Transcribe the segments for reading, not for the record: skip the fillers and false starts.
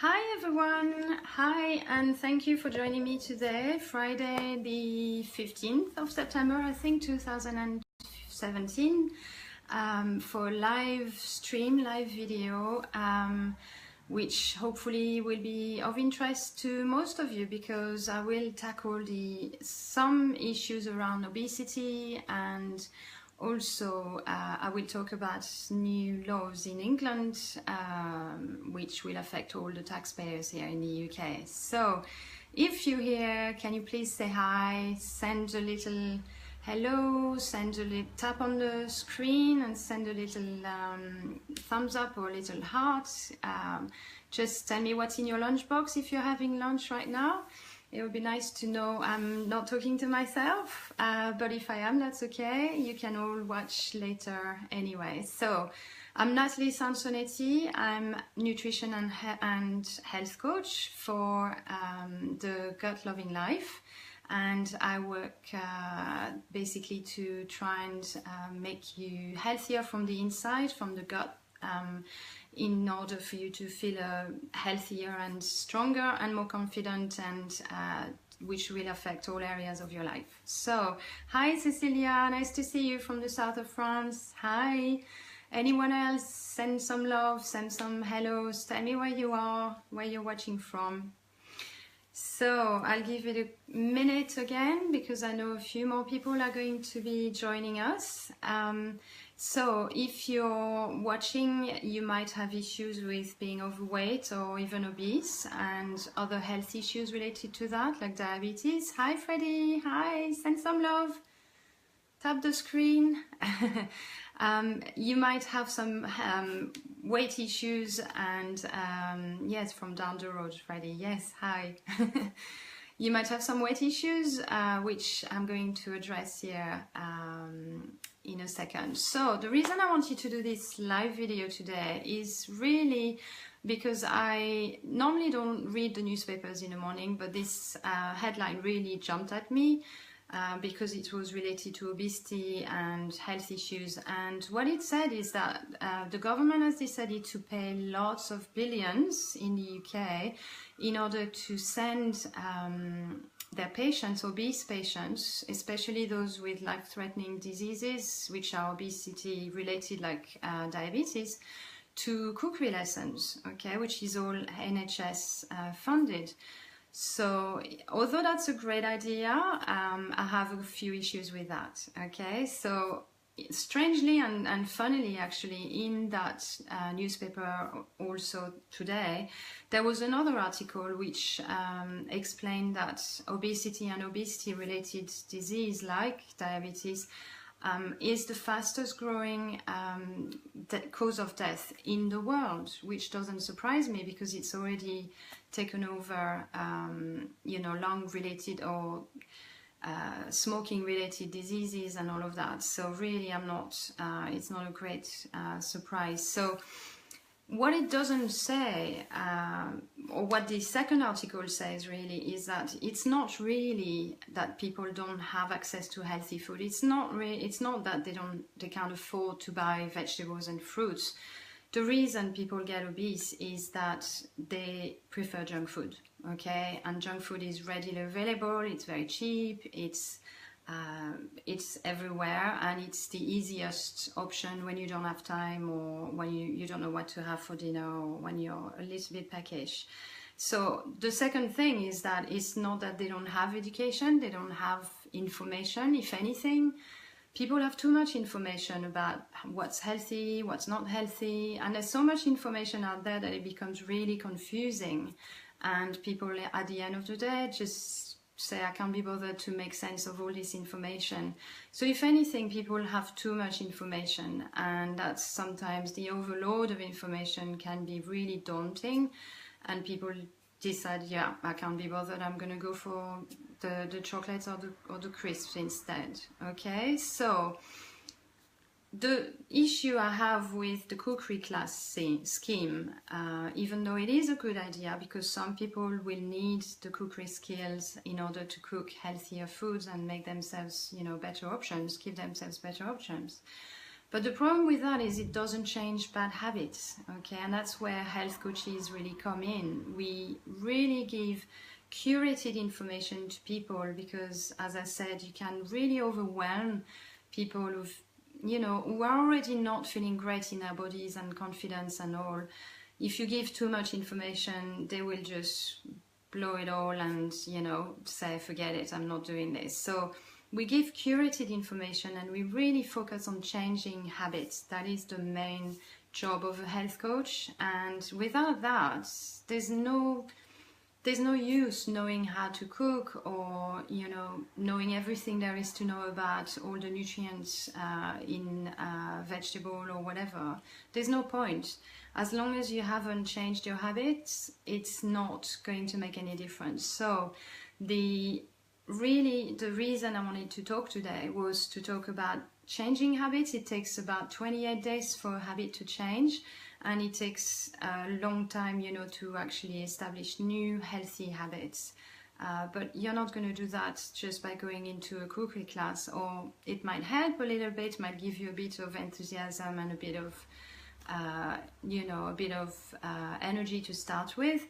Hi everyone, hi, and thank you for joining me today, Friday the 15th of September, I think 2017, for a live stream, live video, which hopefully will be of interest to most of you because I will tackle some issues around obesity, and also I will talk about new laws in England which will affect all the taxpayers here in the UK. So if you're here, can you please say hi, send a little hello, send a little tap on the screen and send a little thumbs up or a little heart. Just tell me what's in your lunchbox if you're having lunch right now. It would be nice to know I'm not talking to myself, but if I am, that's okay. You can all watch later anyway. So I'm Natalie Sansonetti. I'm nutrition and health coach for the Gut Loving Life. And I work basically to try and make you healthier from the inside, from the gut, in order for you to feel healthier and stronger and more confident, and which will affect all areas of your life. So, hi Cecilia, nice to see you from the south of France. Hi. Anyone else? Send some love, send some hellos, tell me where you are, where you're watching from. So I'll give it a minute again because I know a few more people are going to be joining us. So if you're watching, you might have issues with being overweight or even obese and other health issues related to that, like diabetes. Hi Freddie, hi, send some love. Tap the screen. You might have some weight issues and yes, from down the road, Freddie. Yes, hi. You might have some weight issues, which I'm going to address here in a second. So the reason I wanted to do this live video today is really because I normally don't read the newspapers in the morning, but this headline really jumped at me. Because it was related to obesity and health issues, and what it said is that the government has decided to pay lots of billions in the UK in order to send their patients, obese patients, especially those with life-threatening diseases which are obesity related, like diabetes, to cookery lessons, okay, which is all NHS funded. So although that's a great idea, I have a few issues with that, okay? So strangely and funnily actually, in that newspaper also today, there was another article which explained that obesity and obesity related disease like diabetes is the fastest growing cause of death in the world, which doesn't surprise me because it's already taken over, lung related or smoking related diseases and all of that. So really it's not a great surprise. So what it doesn't say, or what the second article says really, is that it's not really that people don't have access to healthy food. It's not that they can't afford to buy vegetables and fruits. The reason people get obese is that they prefer junk food, okay? And junk food is readily available, it's very cheap, it's everywhere, and it's the easiest option when you don't have time, or when you don't know what to have for dinner, or when you're a little bit peckish. So the second thing is that it's not that they don't have education, they don't have information. If anything, people have too much information about what's healthy, what's not healthy, and there's so much information out there that it becomes really confusing, and people at the end of the day just say, I can't be bothered to make sense of all this information. So if anything, people have too much information, and that's sometimes the overload of information can be really daunting, and people decide, yeah, I can't be bothered, I'm going to go for the chocolates or the crisps instead, okay? So the issue I have with the cookery class scheme, even though it is a good idea because some people will need the cookery skills in order to cook healthier foods and make themselves, better options, give themselves better options. But the problem with that is it doesn't change bad habits, okay? And that's where health coaches really come in. We really give curated information to people because, as I said, you can really overwhelm people who are already not feeling great in their bodies and confidence and all. If you give too much information, they will just blow it all and, say, forget it, I'm not doing this. So we give curated information and we really focus on changing habits. That is the main job of a health coach. And without that, there's no use knowing how to cook or, knowing everything there is to know about all the nutrients in vegetable or whatever. There's no point. As long as you haven't changed your habits, it's not going to make any difference. So the reason I wanted to talk today was to talk about changing habits. It takes about 28 days for a habit to change, and it takes a long time, to actually establish new healthy habits. But you're not going to do that just by going into a cookery class, or it might help a little bit, might give you a bit of enthusiasm and a bit of, energy to start with.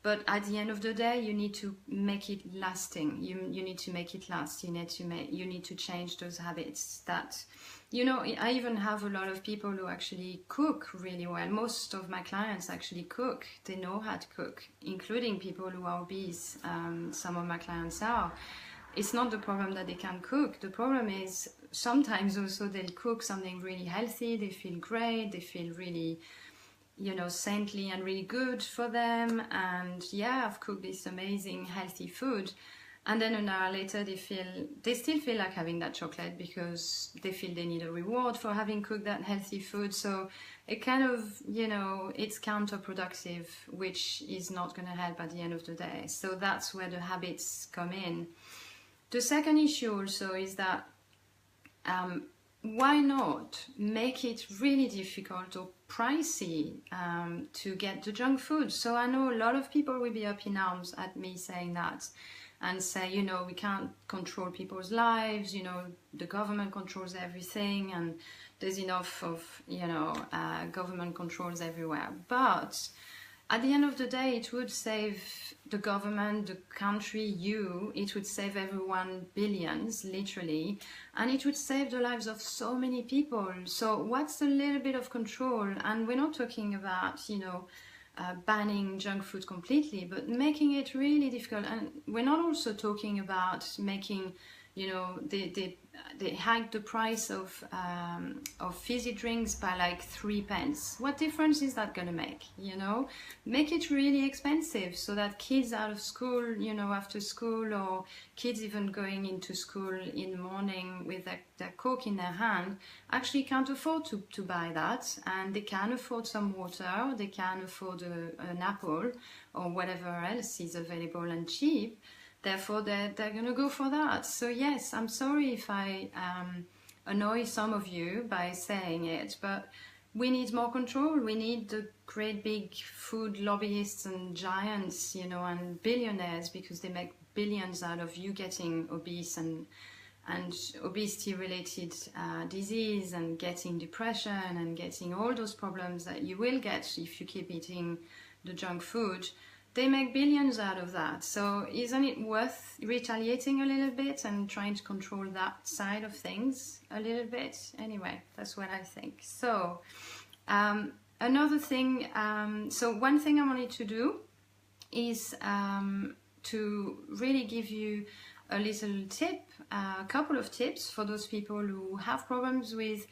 But at the end of the day, you need to make it lasting. You need to make it last. You need to change those habits. That, I even have a lot of people who actually cook really well. Most of my clients actually cook. They know how to cook, including people who are obese. Some of my clients are. It's not the problem that they can't cook. The problem is sometimes also they'll cook something really healthy. They feel great. They feel really, saintly and really good for them. And yeah, I've cooked this amazing healthy food. And then an hour later, they still feel like having that chocolate because they feel they need a reward for having cooked that healthy food. So it kind of, it's counterproductive, which is not going to help at the end of the day. So that's where the habits come in. The second issue also is that why not make it really difficult or pricey to get the junk food? So I know a lot of people will be up in arms at me saying that and say, we can't control people's lives, the government controls everything and there's enough of, government controls everywhere. But at the end of the day, it would save the government, the country, it would save everyone billions, literally, and it would save the lives of so many people. So what's a little bit of control? And we're not talking about, banning junk food completely, but making it really difficult. And we're not also talking about making, they hiked the price of fizzy drinks by like 3 pence. What difference is that going to make? Make it really expensive so that kids out of school, after school, or kids even going into school in the morning with their Coke in their hand, actually can't afford to buy that, and they can afford some water, they can afford an apple or whatever else is available and cheap. Therefore, they're going to go for that. So yes, I'm sorry if I annoy some of you by saying it, but we need more control. We need the great big food lobbyists and giants, and billionaires, because they make billions out of you getting obese and obesity-related disease and getting depression and getting all those problems that you will get if you keep eating the junk food. They make billions out of that. So isn't it worth retaliating a little bit and trying to control that side of things a little bit? Anyway, that's what I think. So another thing, so one thing I wanted to do is to really give you a little tip, a couple of tips for those people who have problems with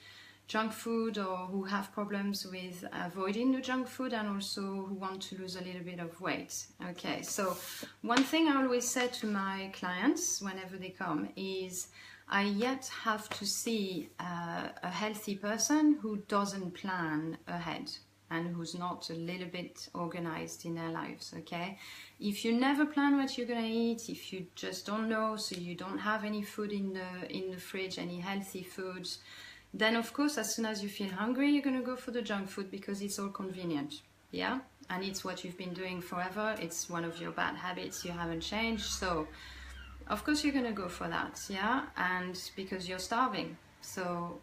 junk food or who have problems with avoiding the junk food, and also who want to lose a little bit of weight. Okay, so one thing I always say to my clients whenever they come is I yet have to see a healthy person who doesn't plan ahead and who's not a little bit organized in their lives, okay? If you never plan what you're gonna eat, if you just don't know, so you don't have any food in the fridge, any healthy foods, then of course, as soon as you feel hungry, you're going to go for the junk food because it's all convenient, yeah? And it's what you've been doing forever. It's one of your bad habits you haven't changed. So, of course, you're going to go for that, yeah? And because you're starving. So,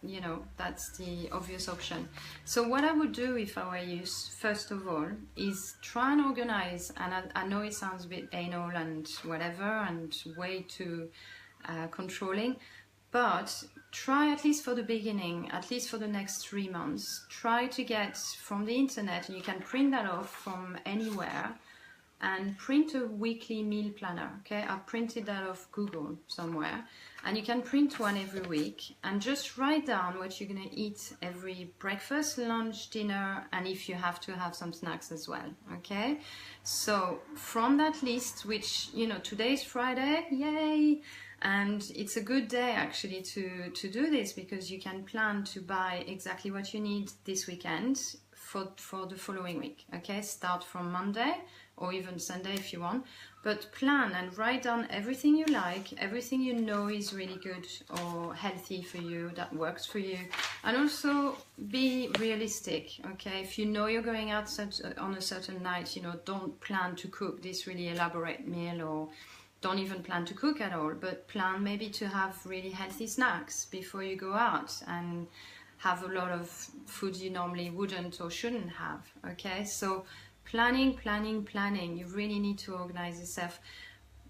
you know, that's the obvious option. So what I would do if I were you, first of all, is try and organize, and I know it sounds a bit anal and whatever, and way too controlling, but try, at least for the beginning, at least for the next 3 months, try to get from the internet, and you can print that off from anywhere, and print a weekly meal planner. Okay, I printed that off Google somewhere, and you can print one every week and just write down what you're going to eat every breakfast, lunch, dinner, and if you have to have some snacks as well. Okay, so from that list, which, you know, today's Friday, yay, and it's a good day actually to do this, because you can plan to buy exactly what you need this weekend for the following week. Okay, start from Monday or even Sunday if you want, but plan and write down everything you like, everything you know is really good or healthy for you, that works for you, and also be realistic. Okay, if you know you're going out on a certain night, you know, don't plan to cook this really elaborate meal, or don't even plan to cook at all, but plan maybe to have really healthy snacks before you go out and have a lot of foods you normally wouldn't or shouldn't have. Okay, so planning. You really need to organize yourself.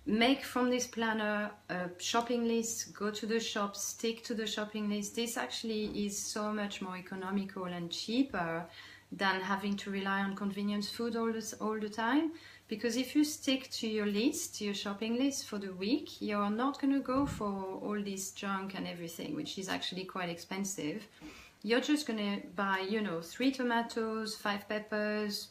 Make from this planner a shopping list, go to the shop, stick to the shopping list. This actually is so much more economical and cheaper than having to rely on convenience food all the time. Because if you stick to your list, to your shopping list for the week, you're not going to go for all this junk and everything, which is actually quite expensive. You're just going to buy, you know, 3 tomatoes, 5 peppers,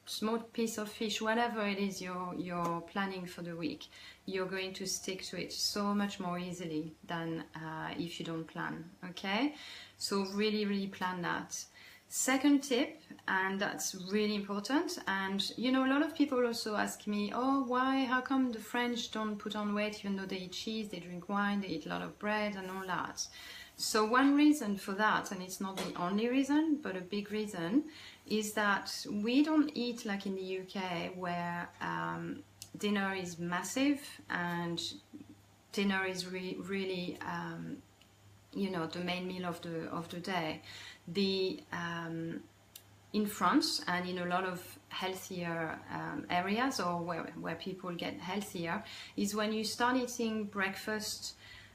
small piece of fish, whatever it is you're planning for the week. You're going to stick to it so much more easily than if you don't plan. Okay, so really plan that. Second tip, and that's really important, and you know, a lot of people also ask me, oh, how come the French don't put on weight even though they eat cheese, they drink wine, they eat a lot of bread and all that? So one reason for that, and it's not the only reason, but a big reason, is that we don't eat like in the UK, where dinner is massive and dinner is really you know, the main meal of the day. In France and in a lot of healthier areas, or where people get healthier, is when you start eating breakfast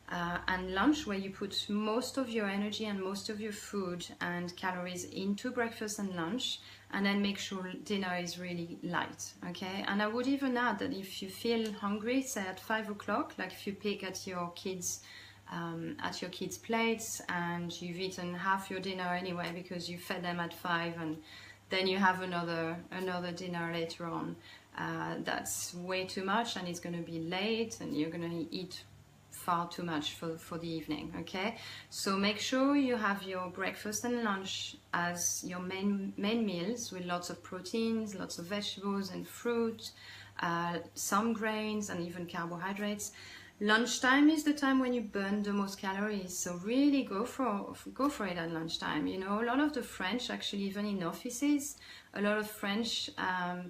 and lunch, where you put most of your energy and most of your food and calories into breakfast and lunch, and then make sure dinner is really light. Okay, and I would even add that if you feel hungry, say at 5 o'clock, like if you pick at your kids' plates and you've eaten half your dinner anyway because you fed them at 5, and then you have another dinner later on, that's way too much, and it's going to be late and you're going to eat far too much for the evening. Okay, so make sure you have your breakfast and lunch as your main meals, with lots of proteins, lots of vegetables and fruit, some grains and even carbohydrates. Lunchtime is the time when you burn the most calories, so really go for it at lunchtime. You know, a lot of the French, actually, even in offices, a lot of French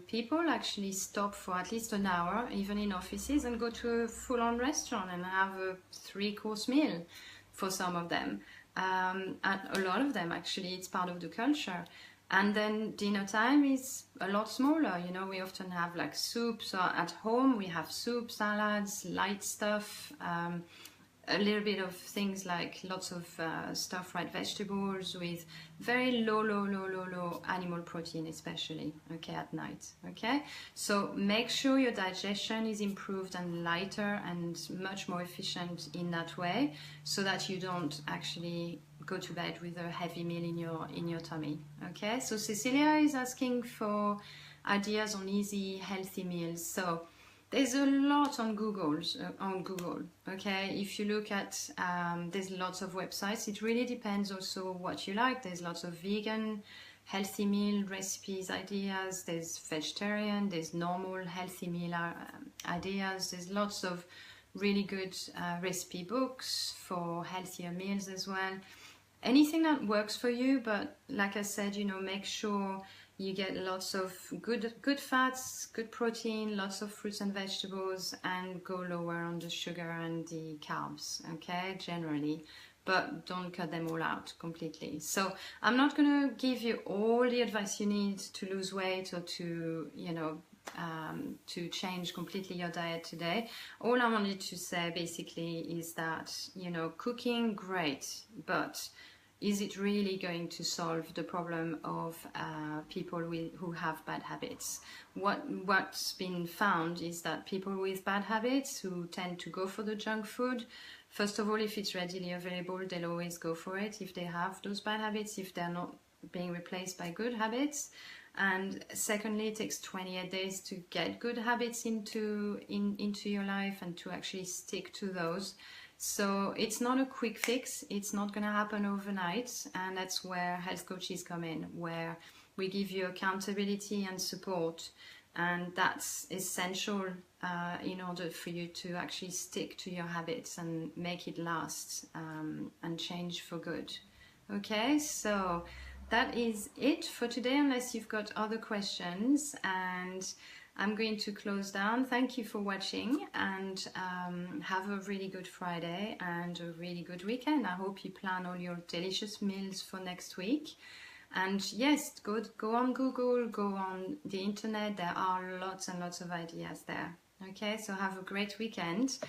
people actually stop for at least an hour, even in offices, and go to a full-on restaurant and have a 3-course meal for some of them. And a lot of them, actually, it's part of the culture. And then dinner time is a lot smaller. You know, we often have like soups, or at home we have soup, salads, light stuff, a little bit of things like lots of stir-fried vegetables with very low animal protein, especially, okay, at night. Okay, so make sure your digestion is improved and lighter and much more efficient in that way, so that you don't actually go to bed with a heavy meal in your tummy. Okay, so Cecilia is asking for ideas on easy healthy meals. So there's a lot on Google. Okay, if you look at there's lots of websites. It really depends also what you like. There's lots of vegan healthy meal recipes, ideas. There's vegetarian, there's normal healthy meal ideas. There's lots of really good recipe books for healthier meals as well. Anything that works for you, but like I said, you know, make sure you get lots of good fats, good protein, lots of fruits and vegetables, and go lower on the sugar and the carbs, okay, generally. but don't cut them all out completely. So I'm not going to give you all the advice you need to lose weight or to, to change completely your diet today. All I wanted to say basically is that, cooking, great, but is it really going to solve the problem of people who have bad habits? What's been found is that people with bad habits who tend to go for the junk food, first of all, if it's readily available, they'll always go for it if they have those bad habits, if they're not being replaced by good habits. And secondly, it takes 28 days to get good habits into your life and to actually stick to those. So it's not a quick fix, it's not going to happen overnight, and that's where health coaches come in, where we give you accountability and support, and that's essential in order for you to actually stick to your habits and make it last and change for good. Okay, so that is it for today, unless you've got other questions, and I'm going to close down. Thank you for watching, and have a really good Friday and a really good weekend. I hope you plan all your delicious meals for next week. And yes, go on Google, go on the internet. There are lots and lots of ideas there. Okay, so have a great weekend.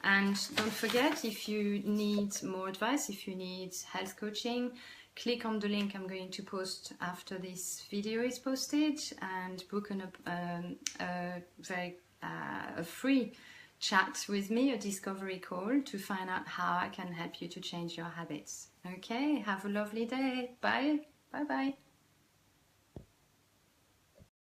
And don't forget, if you need more advice, if you need health coaching, click on the link I'm going to post after this video is posted and book a free chat with me, a discovery call, to find out how I can help you to change your habits. Okay, have a lovely day. Bye. Bye-bye.